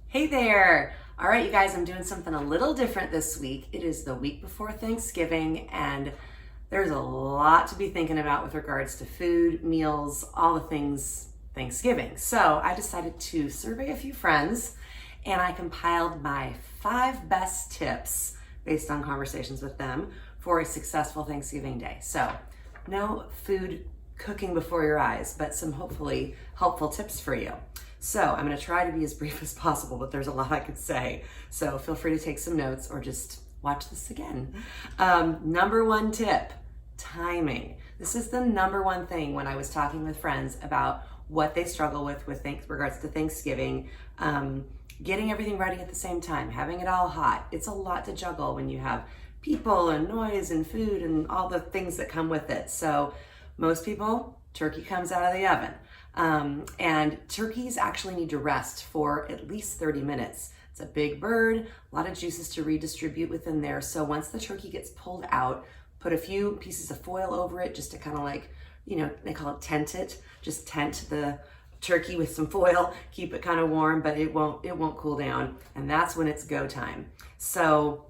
Hey there! All right, you guys, I'm doing something a little different this week. It is the week before Thanksgiving, and there's a lot to be thinking about with regards to food, meals, all the things Thanksgiving. So I decided to survey a few friends, and I compiled my 5 best tips based on conversations with them for a successful Thanksgiving day. So no food cooking before your eyes, but some hopefully helpful tips for you. So I'm going to try to be as brief as possible, but there's a lot I could say. So feel free to take some notes or just watch this again. Number 1 tip, timing. This is the number 1 thing when I was talking with friends about what they struggle with regards to Thanksgiving. Getting everything ready at the same time, having it all hot. It's a lot to juggle when you have people and noise and food and all the things that come with it. So most people, turkey comes out of the oven. And turkeys actually need to rest for at least 30 minutes. It's a big bird, a lot of juices to redistribute within there. So once the turkey gets pulled out, put a few pieces of foil over it just to kind of like, they call it tent it. Just tent the turkey with some foil, keep it kind of warm, but it won't cool down. And that's when it's go time. So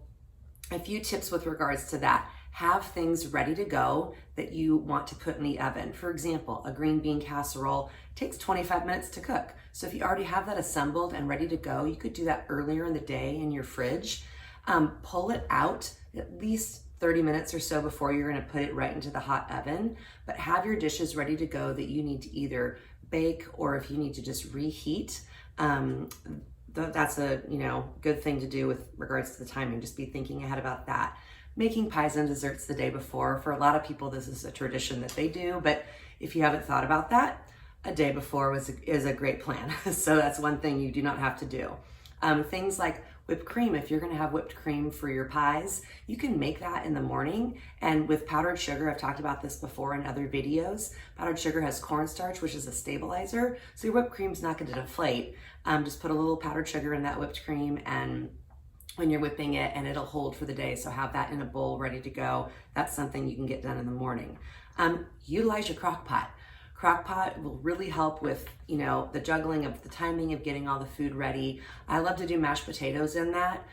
a few tips with regards to that. Have things ready to go that you want to put in the oven. For example, a green bean casserole takes 25 minutes to cook. So if you already have that assembled and ready to go, you could do that earlier in the day in your fridge. Pull it out at least 30 minutes or so before you're gonna put it right into the hot oven, but have your dishes ready to go that you need to either bake or if you need to just reheat. That's a good thing to do with regards to the timing. Just be thinking ahead about that. Making pies and desserts the day before. For a lot of people, this is a tradition that they do, but if you haven't thought about that, a day before is a great plan. So that's one thing you do not have to do. Things like whipped cream. If you're gonna have whipped cream for your pies, you can make that in the morning. And with powdered sugar, I've talked about this before in other videos, powdered sugar has cornstarch, which is a stabilizer. So your whipped cream's not gonna deflate. Just put a little powdered sugar in that whipped cream and when you're whipping it, and it'll hold for the day. So have that in a bowl ready to go. That's something you can get done in the morning. Utilize your crock pot. Crock pot will really help with, the juggling of the timing of getting all the food ready. I love to do mashed potatoes in that.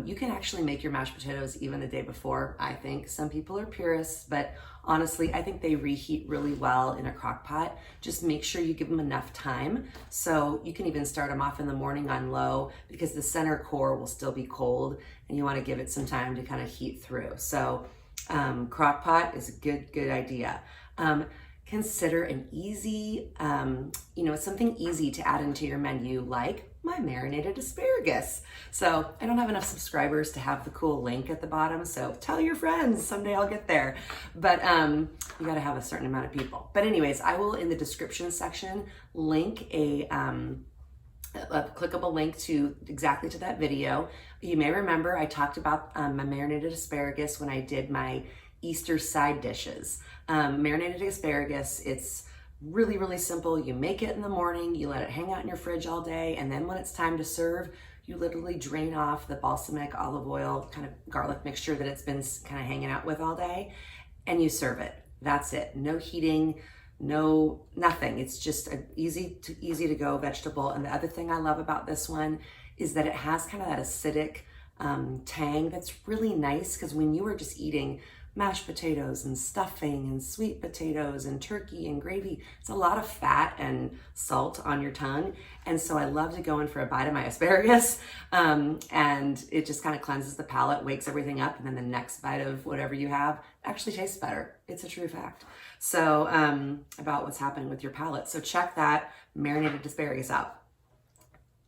You can actually make your mashed potatoes even the day before, I think. Some people are purists, but honestly, I think they reheat really well in a crock pot. Just make sure you give them enough time. So you can even start them off in the morning on low because the center core will still be cold and you want to give it some time to kind of heat through. So crock pot is a good idea. Consider an easy, something easy to add into your menu, like my marinated asparagus. So I don't have enough subscribers to have the cool link at the bottom, so tell your friends, someday I'll get there. But you gotta have a certain amount of people. But anyways, I will, in the description section, link a clickable link exactly to that video. You may remember I talked about my marinated asparagus when I did my Easter side dishes. Marinated asparagus, it's really simple. You make it in the morning, you let it hang out in your fridge all day, and then when it's time to serve, you literally drain off the balsamic, olive oil, kind of garlic mixture that it's been kind of hanging out with all day, and you serve it. That's it. No heating, nothing. It's just an easy to go vegetable. And the other thing I love about this one is that it has kind of that acidic tang that's really nice, because when you are just eating mashed potatoes and stuffing and sweet potatoes and turkey and gravy, it's a lot of fat and salt on your tongue. And so I love to go in for a bite of my asparagus, and it just kind of cleanses the palate, wakes everything up, and then the next bite of whatever you have actually tastes better. It's a true fact. So about what's happening with your palate. So check that marinated asparagus out.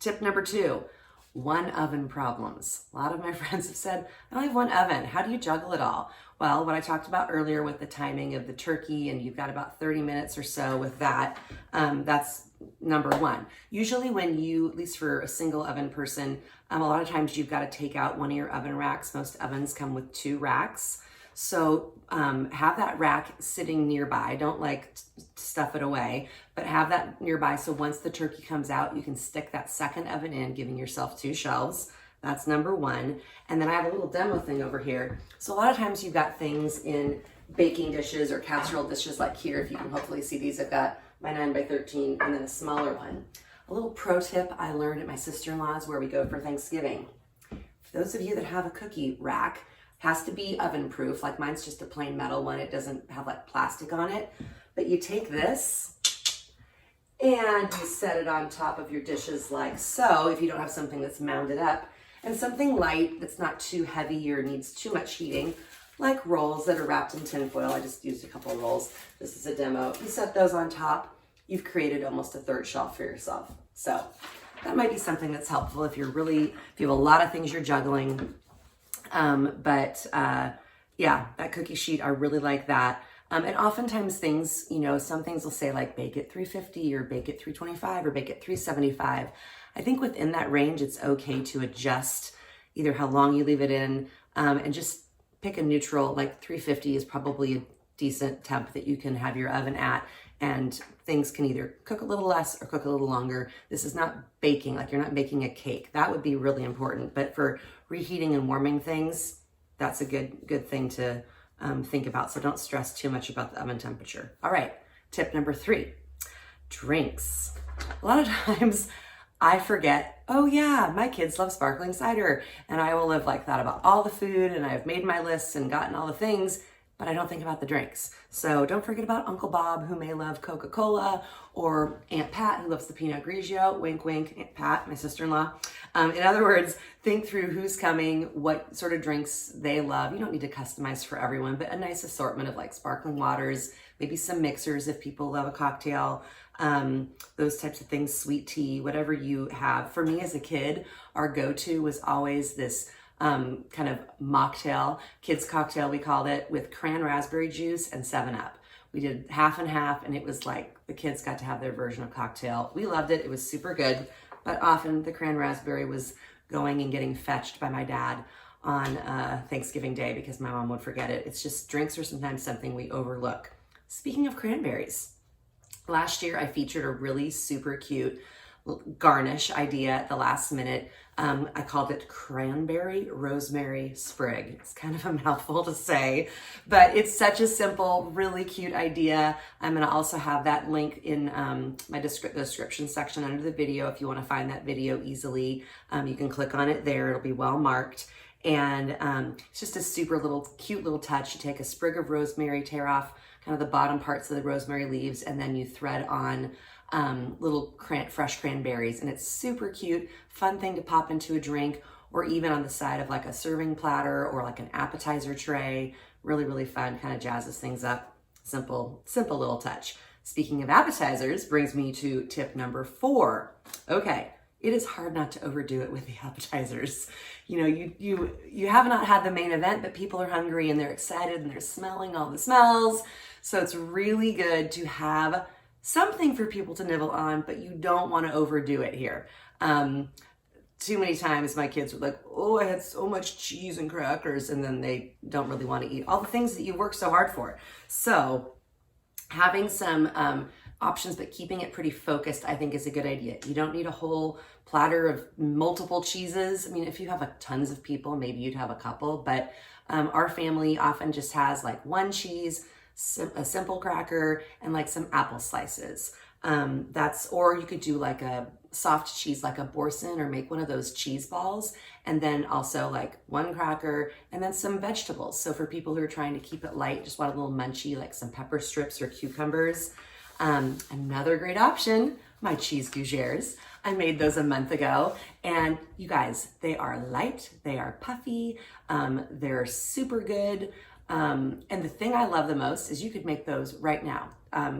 Tip number 2. 1 oven problems. A lot of my friends have said, I only have 1 oven. How do you juggle it all? Well, what I talked about earlier with the timing of the turkey, and you've got about 30 minutes or so with that, that's number 1. Usually when you, at least for a single oven person, a lot of times you've got to take out one of your oven racks. Most ovens come with 2 racks. So have that rack sitting nearby. Don't stuff it away, but have that nearby so once the turkey comes out, you can stick that second oven in, giving yourself 2 shelves. That's number 1. And then I have a little demo thing over here. So a lot of times you've got things in baking dishes or casserole dishes like here. If you can hopefully see these, I've got my 9 by 13 and then a smaller one. A little pro tip I learned at my sister-in-law's where we go for Thanksgiving. For those of you that have a cookie rack, has to be oven proof. Like mine's just a plain metal one. It doesn't have like plastic on it. But you take this and you set it on top of your dishes like so, if you don't have something that's mounded up. And something light that's not too heavy or needs too much heating, like rolls that are wrapped in tin foil. I just used a couple of rolls. This is a demo. You set those on top, you've created almost a third shelf for yourself. So that might be something that's helpful if you have a lot of things you're juggling. Yeah, that cookie sheet, I really like that. And oftentimes things, some things will say like bake at 350 or bake at 325 or bake at 375. I think within that range, it's okay to adjust either how long you leave it in, and just pick a neutral, like 350 is probably a decent temp that you can have your oven at, and things can either cook a little less or cook a little longer. This is not baking, like you're not baking a cake. That would be really important. But for reheating and warming things, that's a good thing to think about. So don't stress too much about the oven temperature. All right, tip number 3, drinks. A lot of times I forget, oh yeah, my kids love sparkling cider, and I will have like thought about all the food and I've made my lists and gotten all the things, but I don't think about the drinks. So don't forget about Uncle Bob, who may love Coca-Cola, or Aunt Pat, who loves the Pinot Grigio. Wink, wink, Aunt Pat, my sister-in-law. In other words, think through who's coming, what sort of drinks they love. You don't need to customize for everyone, but a nice assortment of like sparkling waters, maybe some mixers if people love a cocktail, those types of things, sweet tea, whatever you have. For me as a kid, our go-to was always this kind of mocktail, kids cocktail we called it, with cran raspberry juice and 7-Up. We did half and half, and it was like the kids got to have their version of cocktail. We loved it. It was super good, but often the cran raspberry was going and getting fetched by my dad on Thanksgiving Day because my mom would forget it. It's just drinks are sometimes something we overlook. Speaking of cranberries, last year I featured a really super cute garnish idea at the last minute. I called it Cranberry Rosemary Sprig. It's kind of a mouthful to say, but it's such a simple, really cute idea. I'm gonna also have that link in my description section under the video. If you wanna find that video easily, you can click on it there. It'll be well marked. And it's just a super cute little touch. You take a sprig of rosemary, tear off kind of the bottom parts of the rosemary leaves, and then you thread on little fresh cranberries, and it's super cute, fun thing to pop into a drink, or even on the side of like a serving platter or like an appetizer tray. Really, really fun, kind of jazzes things up. Simple little touch. Speaking of appetizers, brings me to tip number 4. Okay, it is hard not to overdo it with the appetizers. You have not had the main event, but people are hungry and they're excited and they're smelling all the smells. So it's really good to have something for people to nibble on, but you don't want to overdo it here. Too many times my kids were like, oh, I had so much cheese and crackers, and then they don't really want to eat all the things that you work so hard for. So having some options, but keeping it pretty focused, I think is a good idea. You don't need a whole platter of multiple cheeses. I mean, if you have tons of people, maybe you'd have a couple, but our family often just has like one cheese, a simple cracker, and like some apple slices. Or you could do like a soft cheese, like a boursin, or make one of those cheese balls, and then also like one cracker and then some vegetables. So for people who are trying to keep it light, just want a little munchy, like some pepper strips or cucumbers. Another great option, my Cheese Gougères. I made those a month ago, and you guys, they are light, they are puffy, they're super good. And the thing I love the most is you could make those right now.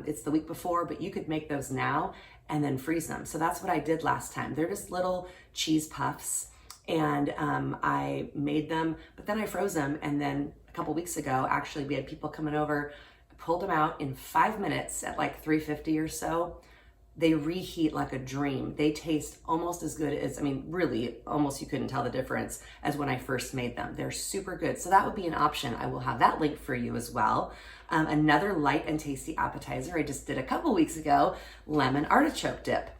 It's the week before, but you could make those now and then freeze them. So that's what I did last time. They're just little cheese puffs, and I made them, but then I froze them. And then a couple weeks ago, actually, we had people coming over, pulled them out in 5 minutes at like 350 or so. They reheat like a dream. They taste almost as good as, really, almost you couldn't tell the difference as when I first made them. They're super good. So that would be an option. I will have that link for you as well. Another light and tasty appetizer I just did a couple weeks ago, lemon artichoke dip.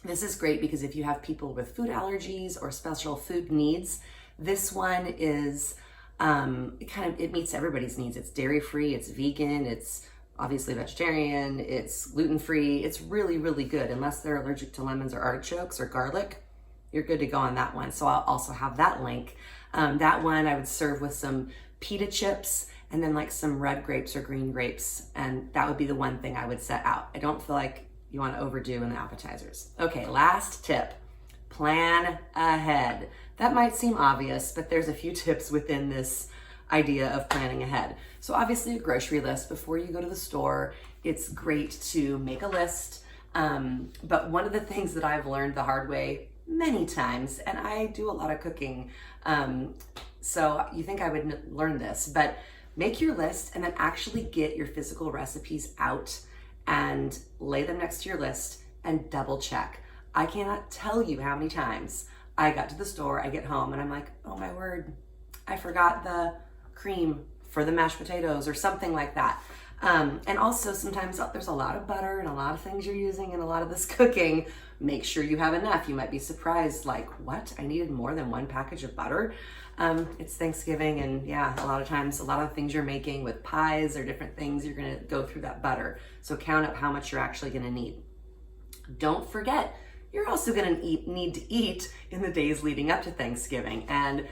This is great because if you have people with food allergies or special food needs, this one is, it meets everybody's needs. It's dairy-free, it's vegan, it's obviously vegetarian, it's gluten-free, it's really, really good. Unless they're allergic to lemons or artichokes or garlic, you're good to go on that one. So I'll also have that link. That one I would serve with some pita chips and then like some red grapes or green grapes. And that would be the one thing I would set out. I don't feel like you want to overdo in the appetizers. Okay, last tip, plan ahead. That might seem obvious, but there's a few tips within this idea of planning ahead. So obviously a grocery list before you go to the store. It's great to make a list. But one of the things that I've learned the hard way many times, and I do a lot of cooking, so you think I would learn this, but make your list and then actually get your physical recipes out and lay them next to your list and double check. I cannot tell you how many times I got to the store, I get home and I'm like, oh my word, I forgot the cream for the mashed potatoes or something like that. And also sometimes there's a lot of butter and a lot of things you're using in a lot of this cooking. Make sure you have enough. You might be surprised, like, what? I needed more than one package of butter? It's Thanksgiving, and yeah, a lot of times, a lot of things you're making with pies or different things, you're gonna go through that butter. So count up how much you're actually gonna need. Don't forget, you're also gonna need to eat in the days leading up to Thanksgiving. And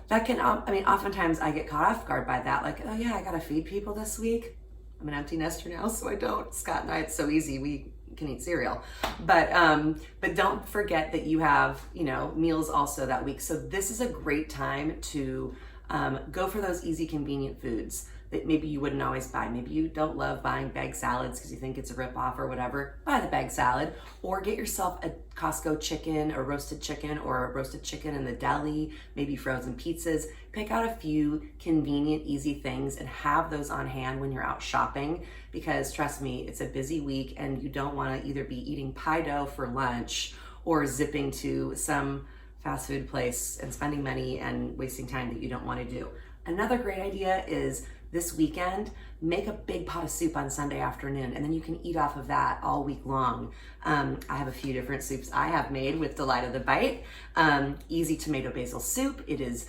that can, oftentimes I get caught off guard by that. Like, oh yeah, I gotta feed people this week. I'm an empty nester now, so I don't. Scott and I, it's so easy. We can eat cereal. But don't forget that you have, meals also that week. So this is a great time to go for those easy, convenient foods that maybe you wouldn't always buy. Maybe you don't love buying bag salads because you think it's a ripoff or whatever. Buy the bag salad, or get yourself a Costco chicken, or roasted chicken, or a roasted chicken in the deli, maybe frozen pizzas. Pick out a few convenient, easy things and have those on hand when you're out shopping, because trust me, it's a busy week and you don't want to either be eating pie dough for lunch or zipping to some fast food place and spending money and wasting time that you don't want to do. Another great idea is this weekend, make a big pot of soup on Sunday afternoon, and then you can eat off of that all week long. I have a few different soups I have made with Delight of the Bite. Easy tomato basil soup. It is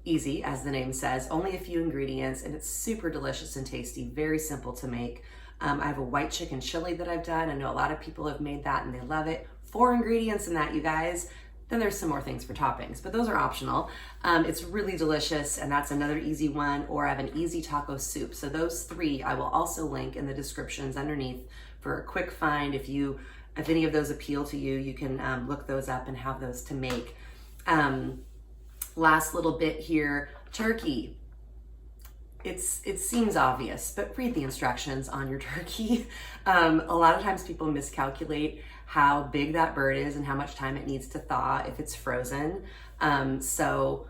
easy, as the name says, only a few ingredients, and it's super delicious and tasty, very simple to make. I have a white chicken chili that I've done. I know a lot of people have made that and they love it. 4 ingredients in that, you guys. Then there's some more things for toppings, but those are optional. It's really delicious, and that's another easy one. Or I have an easy taco soup. So those 3 I will also link in the descriptions underneath for a quick find. If any of those appeal to you, you can look those up and have those to make. Last little bit here, turkey. It seems obvious, but read the instructions on your turkey. A lot of times people miscalculate how big that bird is and how much time it needs to thaw if it's frozen. So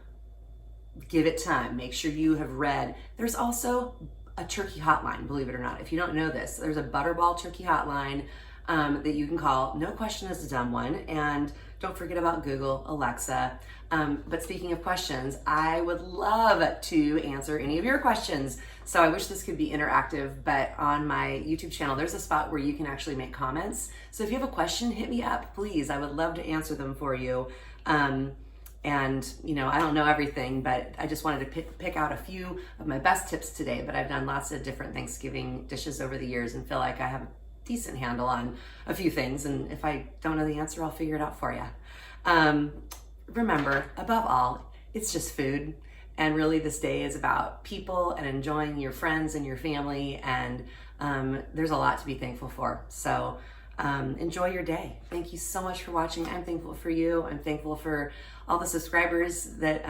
give it time. Make sure you have read. There's also a turkey hotline, believe it or not. If you don't know this, there's a Butterball turkey hotline that you can call. No question is a dumb one. And don't forget about Google, Alexa. But speaking of questions, I would love to answer any of your questions. So I wish this could be interactive, but on my YouTube channel, there's a spot where you can actually make comments. So if you have a question, hit me up, please. I would love to answer them for you. And I don't know everything, but I just wanted to pick out a few of my best tips today. But I've done lots of different Thanksgiving dishes over the years and feel like I have a decent handle on a few things. And if I don't know the answer, I'll figure it out for you. Remember, above all, it's just food. And really this day is about people and enjoying your friends and your family. And there's a lot to be thankful for. So enjoy your day. Thank you so much for watching. I'm thankful for you. I'm thankful for all the subscribers that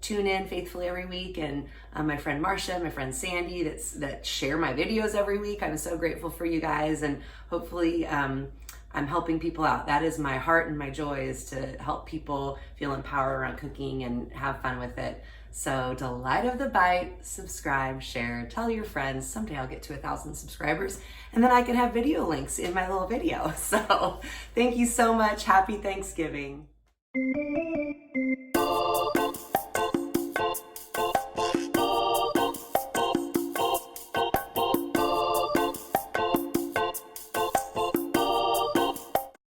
tune in faithfully every week. And my friend Marcia, my friend Sandy that share my videos every week. I'm so grateful for you guys. And hopefully I'm helping people out. That is my heart and my joy, is to help people feel empowered around cooking and have fun with it. So Delight of the Bite, subscribe, share, tell your friends. Someday I'll get to 1,000 subscribers and then I can have video links in my little video. So thank you so much. Happy Thanksgiving.